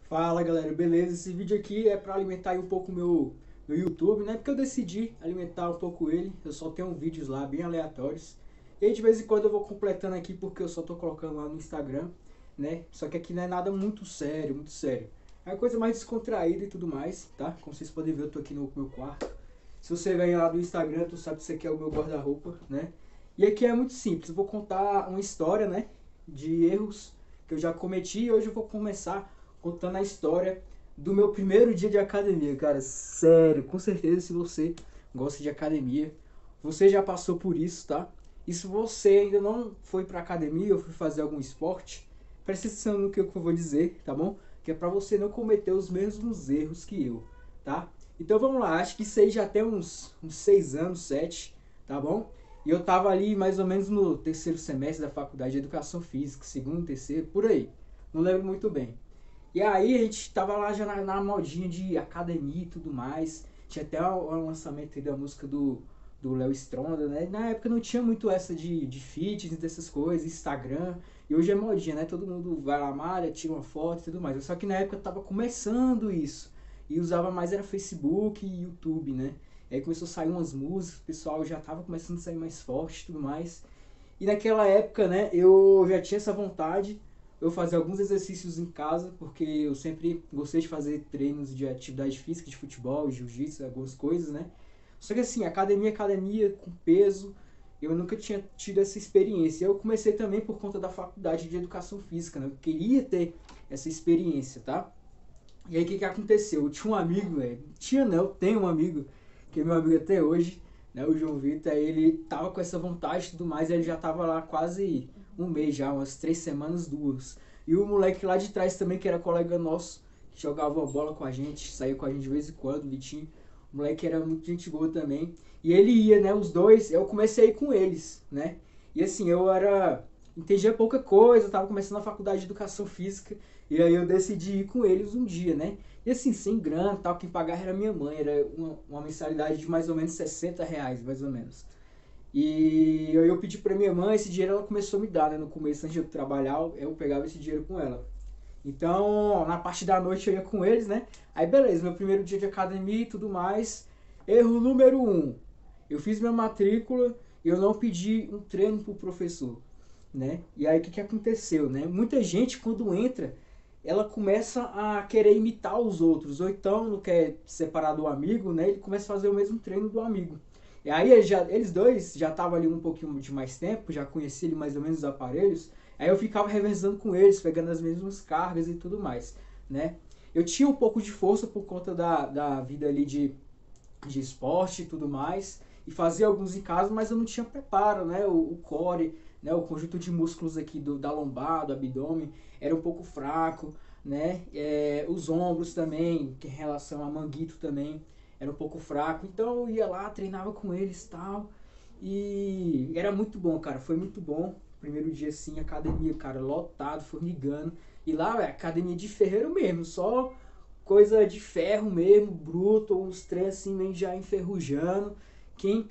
Fala galera, beleza? Esse vídeo aqui é para alimentar aí um pouco meu YouTube, né? Porque eu decidi alimentar um pouco ele. Eu só tenho vídeos lá bem aleatórios. E aí, de vez em quando eu vou completando aqui porque eu só tô colocando lá no Instagram, né? Só que aqui não é nada muito sério, muito sério. É uma coisa mais descontraída e tudo mais, tá? Como vocês podem ver, eu tô aqui no meu quarto. Se você vem lá do Instagram, tu sabe que isso aqui é o meu guarda-roupa, né? E aqui é muito simples. Eu vou contar uma história, né? De erros que eu já cometi e hoje eu vou começar contando a história do meu primeiro dia de academia, cara. Sério, com certeza se você gosta de academia, você já passou por isso, tá? E se você ainda não foi pra academia ou foi fazer algum esporte, preste atenção no que eu vou dizer, tá bom? Que é pra você não cometer os mesmos erros que eu, tá? Então vamos lá, acho que isso aí já tem uns 6 anos, 7, tá bom? E eu tava ali mais ou menos no terceiro semestre da faculdade de Educação Física, segundo, terceiro, por aí. Não lembro muito bem. E aí a gente tava lá já na modinha de academia e tudo mais. Tinha até o lançamento da música do Léo Stronda, né? Na época não tinha muito essa de fitness, dessas coisas, Instagram. E hoje é modinha, né? Todo mundo vai lá, malha, tira uma foto e tudo mais. Só que na época tava começando isso. E usava mais era Facebook e YouTube, né? E aí começou a sair umas músicas, o pessoal já tava começando a sair mais forte e tudo mais. E naquela época, né, eu já tinha essa vontade. Eu fazia alguns exercícios em casa, porque eu sempre gostei de fazer treinos de atividade física, de futebol, jiu-jitsu, algumas coisas, né? Só que assim, academia, com peso, eu nunca tinha tido essa experiência. Eu comecei também por conta da faculdade de educação física, né? Eu queria ter essa experiência, tá? E aí o que aconteceu? Eu tinha um amigo, velho. Tinha não, eu tenho um amigo, que é meu amigo até hoje, né? O João Vitor, ele tava com essa vontade e tudo mais, ele já tava lá quase um mês já, umas 3 semanas, duas. E o moleque lá de trás também, que era colega nosso, que jogava uma bola com a gente, saía com a gente de vez em quando, o Vitinho. O moleque era muito gente boa também. E ele ia, né? Os dois, eu comecei a ir com eles, né? E assim, eu era. Entendia pouca coisa, eu tava começando a faculdade de educação física. E aí eu decidi ir com eles um dia, né? E assim, sem grana tal, quem pagava era minha mãe, era uma mensalidade de mais ou menos R$ 60, mais ou menos. E eu pedi pra minha mãe, esse dinheiro ela começou a me dar, né? No começo, antes de eu trabalhar, eu pegava esse dinheiro com ela. Então, na parte da noite eu ia com eles, né? Aí beleza, meu primeiro dia de academia e tudo mais. Erro número um, eu fiz minha matrícula e eu não pedi um treino pro professor, né? E aí o que aconteceu, né? Muita gente quando entra, ela começa a querer imitar os outros, ou então não quer separar do amigo, né? Ele começa a fazer o mesmo treino do amigo. E aí eles dois já estavam ali um pouquinho de mais tempo, já conhecia ali mais ou menos os aparelhos. Aí eu ficava revezando com eles, pegando as mesmas cargas e tudo mais, né? Eu tinha um pouco de força por conta da vida ali de esporte e tudo mais, e fazia alguns em casa, mas eu não tinha preparo, né? O core, né? O conjunto de músculos aqui da lombar, do abdômen, era um pouco fraco, né? Os ombros também, que em relação a manguito também, era um pouco fraco. Então eu ia lá, treinava com eles e tal, e era muito bom, cara, foi muito bom. Primeiro dia assim, academia, cara, lotado, formigando. E lá, é academia de ferreiro mesmo, só coisa de ferro mesmo, bruto, uns trem assim, meio já enferrujando. Quem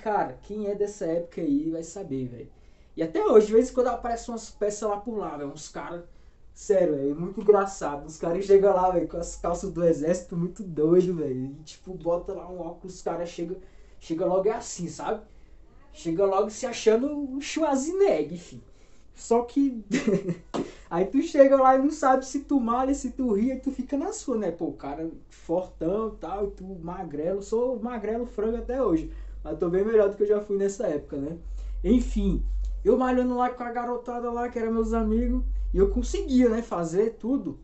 é dessa época aí vai saber, velho. E até hoje, de vez em quando aparecem umas peças lá por lá, velho. Uns caras, sério, velho, muito engraçado. Os caras chegam lá, velho, com as calças do exército muito doido, velho. E tipo, bota lá um óculos, os caras chega logo é assim, sabe? Chega logo se achando o Schwarzenegger, enfim. Só que aí tu chega lá e não sabe se tu malha, se tu ri, e tu fica na sua, né? Pô, o cara fortão e tal, e tu magrelo. Sou magrelo frango até hoje, mas tô bem melhor do que eu já fui nessa época, né? Enfim, eu malhando lá com a garotada lá, que eram meus amigos, e eu conseguia, né, fazer tudo.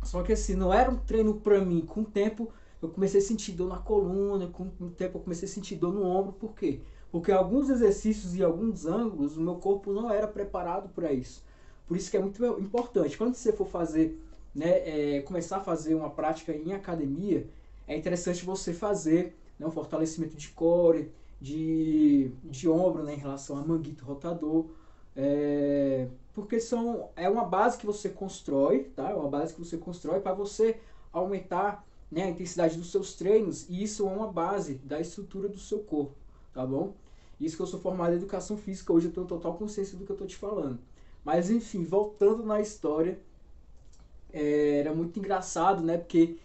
Só que assim, não era um treino pra mim. Com o tempo eu comecei a sentir dor na coluna, com o tempo eu comecei a sentir dor no ombro. Por quê? Porque alguns exercícios e alguns ângulos o meu corpo não era preparado para isso. Por isso que é muito importante. Quando você for fazer, né, começar a fazer uma prática em academia, é interessante você fazer, né, um fortalecimento de core, de ombro, né, em relação a manguito rotador, porque é uma base que você constrói, tá? É uma base que você constrói para você aumentar, né, a intensidade dos seus treinos, e isso é uma base da estrutura do seu corpo, tá bom? Isso que eu sou formado em educação física, hoje eu tenho total consciência do que eu tô te falando. Mas enfim, voltando na história, era muito engraçado, né? Porque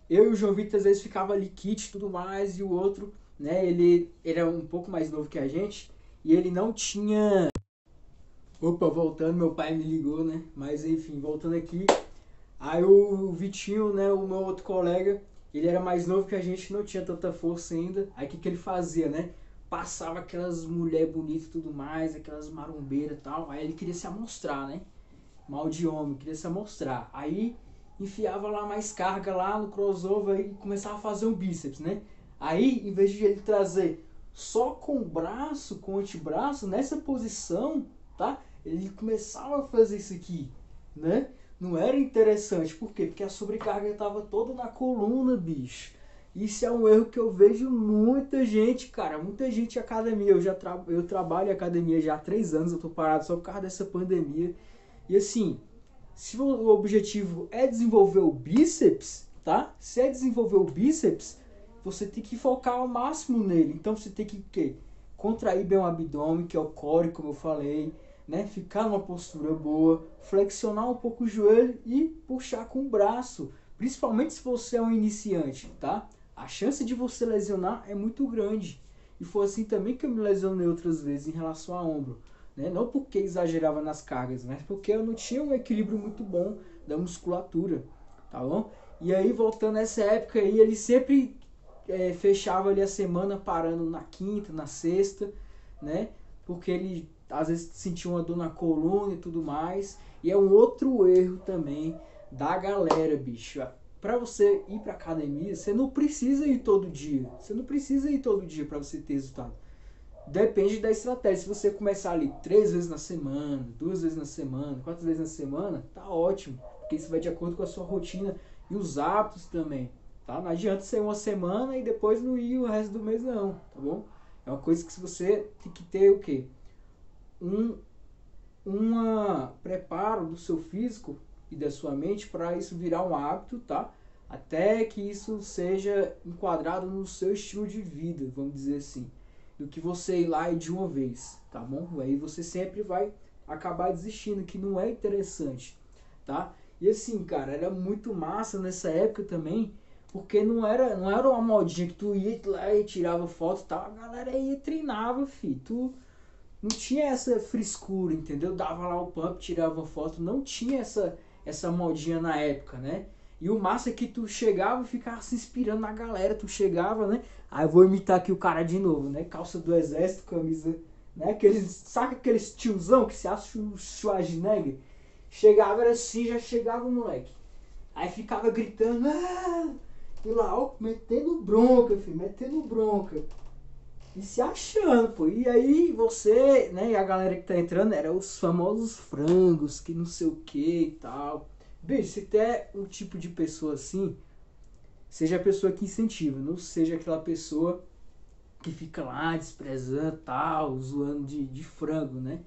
eu e o João Vitor às vezes ficava ali kit e tudo mais, e o outro, né, ele era um pouco mais novo que a gente, e ele não tinha... Opa, voltando, meu pai me ligou, né? Mas enfim, voltando aqui, aí o Vitinho, né, o meu outro colega, ele era mais novo que a gente, não tinha tanta força ainda. Aí o que ele fazia, né? Passava aquelas mulheres bonitas e tudo mais, aquelas marombeiras e tal. Aí ele queria se amostrar, né? Mal de homem, queria se amostrar. Aí enfiava lá mais carga lá no crossover e começava a fazer um bíceps, né? Aí, em vez de ele trazer só com o braço, com o antebraço, nessa posição, tá? Ele começava a fazer isso aqui, né? Não era interessante, por quê? Porque a sobrecarga estava toda na coluna, bicho. Isso é um erro que eu vejo muita gente, cara, muita gente em academia. Eu trabalho em academia já há 3 anos, eu tô parado só por causa dessa pandemia. E assim, se o objetivo é desenvolver o bíceps, tá? Se é desenvolver o bíceps, você tem que focar ao máximo nele. Então você tem que o quê? Contrair bem o abdômen, que é o core, como eu falei, né? Ficar numa postura boa, flexionar um pouco o joelho e puxar com o braço. Principalmente se você é um iniciante, tá? A chance de você lesionar é muito grande. E foi assim também que eu me lesionei outras vezes em relação a ombro. Né? Não porque exagerava nas cargas, mas porque eu não tinha um equilíbrio muito bom da musculatura, tá bom? E aí, voltando nessa época aí, ele sempre fechava ali a semana parando na quinta, na sexta, né? Porque ele às vezes sentia uma dor na coluna e tudo mais. E é um outro erro também da galera, bicho. Pra você ir pra academia, você não precisa ir todo dia. Você não precisa ir todo dia pra você ter resultado. Depende da estratégia. Se você começar ali 3 vezes na semana, 2 vezes na semana, 4 vezes na semana, tá ótimo. Porque isso vai de acordo com a sua rotina e os hábitos também. Tá? Não adianta ser uma semana e depois não ir o resto do mês não, tá bom? É uma coisa que você tem que ter o quê? Um preparo do seu físico e da sua mente para isso virar um hábito, tá? Até que isso seja enquadrado no seu estilo de vida, vamos dizer assim. Do que você ir lá e de uma vez, tá bom? Aí você sempre vai acabar desistindo, que não é interessante, tá? E assim, cara, era muito massa nessa época também, porque não era uma modinha que tu ia lá e tirava foto e tal, a galera ia e treinava, fi. Tu não tinha essa frescura, entendeu? Dava lá o pump, tirava foto, não tinha essa modinha na época, né? E o massa é que tu chegava e ficava se inspirando na galera, tu chegava, né? Aí eu vou imitar aqui o cara de novo, né? Calça do exército, camisa, né? Saca aqueles tiozão que se acha o Schwarzenegger? Chegava, era assim, já chegava o moleque. Aí ficava gritando, e lá, ó, metendo bronca, filho, metendo bronca. E se achando, pô. E aí você, né, e a galera que tá entrando era os famosos frangos, que não sei o que e tal. Bicho, se tem um tipo de pessoa assim, seja a pessoa que incentiva, não seja aquela pessoa que fica lá desprezando tal, zoando de frango, né?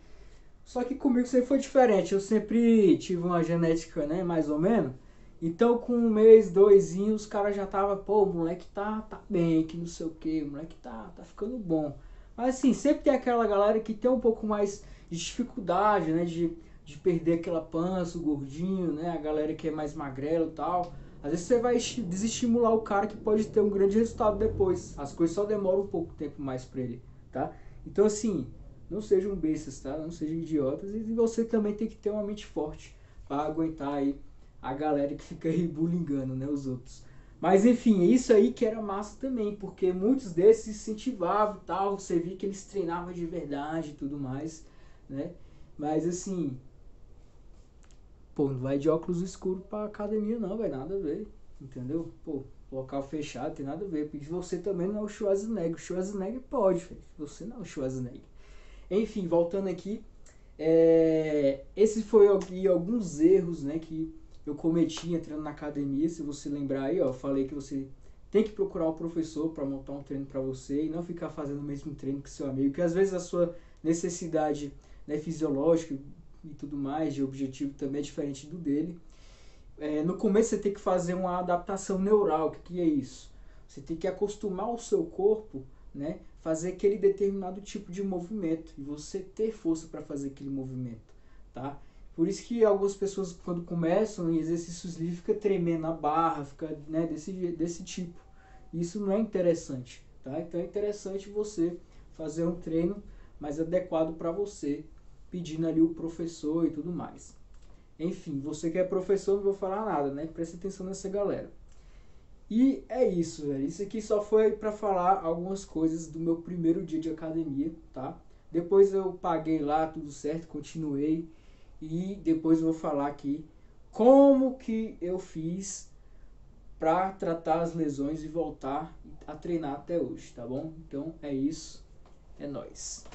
Só que comigo sempre foi diferente. Eu sempre tive uma genética, né, mais ou menos. Então com 1 mês, 2, os caras já tava, pô, o moleque tá bem, que não sei o que, o moleque tá ficando bom. Mas assim, sempre tem aquela galera que tem um pouco mais de dificuldade, né, de perder aquela pança, o gordinho, né, a galera que é mais magrelo e tal. Às vezes você vai desestimular o cara que pode ter um grande resultado depois. As coisas só demoram um pouco tempo mais pra ele, tá? Então assim, não sejam bestas, tá? Não sejam idiotas. E você também tem que ter uma mente forte para aguentar aí a galera que fica aí bullyingando, né, os outros. Mas enfim, isso aí que era massa também, porque muitos desses incentivavam e tal, você via que eles treinavam de verdade e tudo mais, né? Mas assim, pô, não vai de óculos escuros pra academia não, vai nada a ver, entendeu? Pô, local fechado tem nada a ver, porque você também não é o Schwarzenegger. O Schwarzenegger pode, filho. Você não é o Schwarzenegger. Enfim, voltando aqui, esse foi alguns erros, né, que eu cometi entrando na academia. Se você lembrar aí, ó, eu falei que você tem que procurar um professor para montar um treino para você e não ficar fazendo o mesmo treino que seu amigo, que às vezes a sua necessidade, né, fisiológica e tudo mais, de objetivo também é diferente do dele. No começo você tem que fazer uma adaptação neural. O que é isso? Você tem que acostumar o seu corpo, né, fazer aquele determinado tipo de movimento e você ter força para fazer aquele movimento, tá? Por isso que algumas pessoas, quando começam em exercícios livres, fica tremendo a barra, fica, né, desse tipo. Isso não é interessante, tá? Então é interessante você fazer um treino mais adequado para você, pedindo ali o professor e tudo mais. Enfim, você que é professor, não vou falar nada, né? Presta atenção nessa galera. E é isso, velho. Isso aqui só foi para falar algumas coisas do meu primeiro dia de academia, tá? Depois eu paguei lá, tudo certo, continuei. E depois eu vou falar aqui como que eu fiz para tratar as lesões e voltar a treinar até hoje, tá bom? Então é isso, é nóis.